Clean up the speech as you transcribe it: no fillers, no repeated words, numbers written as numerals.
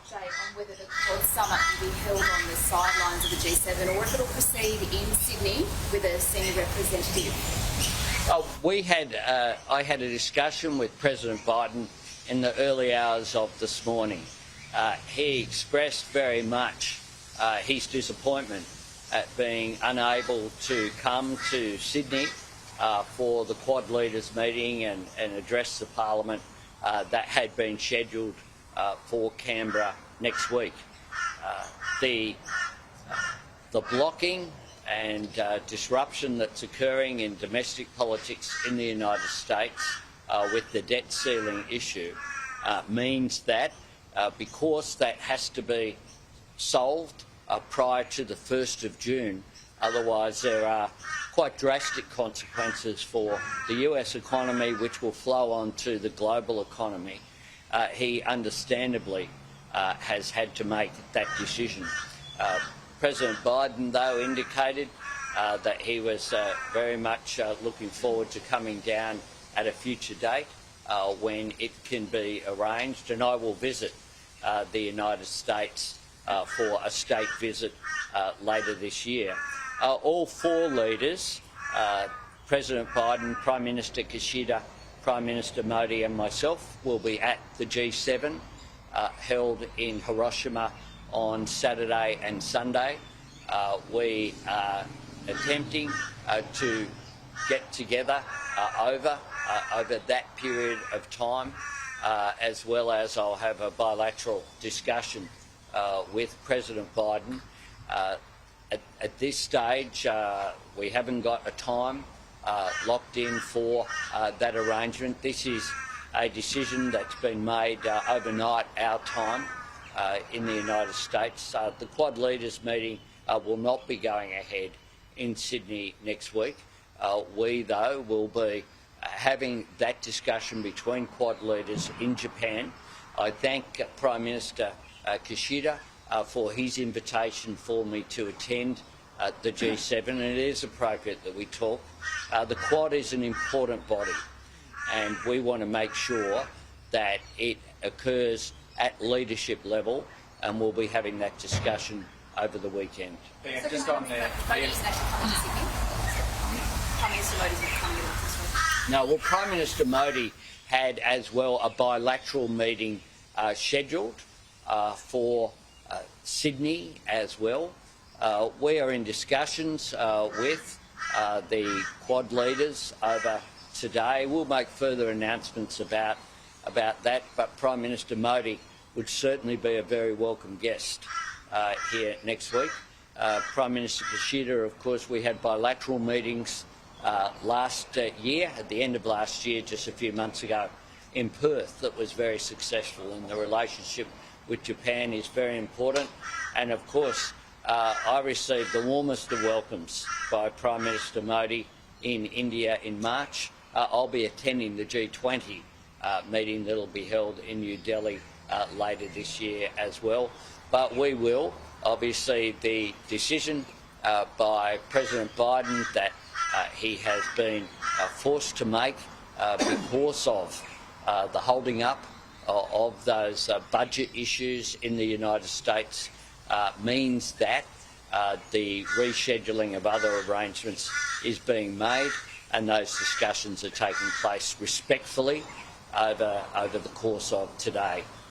update on whether the Quad Summit will be held on the sidelines of the G7 or if it will proceed in Sydney with a senior representative? I had a discussion with President Biden in the early hours of this morning. He expressed very much his disappointment at being unable to come to Sydney for the Quad Leaders meeting and address the Parliament that had been scheduled for Canberra next week. The blocking and disruption that's occurring in domestic politics in the United States with the debt ceiling issue means that because that has to be solved prior to the 1st of June, otherwise there are quite drastic consequences for the US economy which will flow on to the global economy. He understandably has had to make that decision. President Biden, though, indicated that he was very much looking forward to coming down at a future date when it can be arranged, and I will visit the United States for a state visit later this year. All four leaders, President Biden, Prime Minister Kishida, Prime Minister Modi and myself, will be at the G7 held in Hiroshima on Saturday and Sunday. We are attempting to get together over that period of time, as well as I'll have a bilateral discussion with President Biden. At this stage, we haven't got a time locked in for that arrangement. This is a decision that's been made overnight our time in the United States. The Quad Leaders meeting will not be going ahead in Sydney next week. We, though, will be having that discussion between Quad leaders in Japan. I thank Prime Minister Kishida for his invitation for me to attend the G7, and it is appropriate that we talk. The Quad is an important body, and we want to make sure that it occurs at leadership level, and we'll be having that discussion over the weekend. So just on there, Prime Minister Modi's not coming this week. No, well, Prime Minister Modi had as well a bilateral meeting scheduled for Sydney as well. We are in discussions with the Quad leaders over today. We'll make further announcements about that, but Prime Minister Modi would certainly be a very welcome guest here next week. Prime Minister Kishida, of course, we had bilateral meetings last year, at the end of last year, just a few months ago, in Perth, that was very successful, and the relationship with Japan is very important. And of course, I received the warmest of welcomes by Prime Minister Modi in India in March. I'll be attending the G20 meeting that will be held in New Delhi later this year as well. But we will, obviously, the decision by President Biden that he has been forced to make because of the holding up of those budget issues in the United States means that the rescheduling of other arrangements is being made, and those discussions are taking place respectfully over the course of today.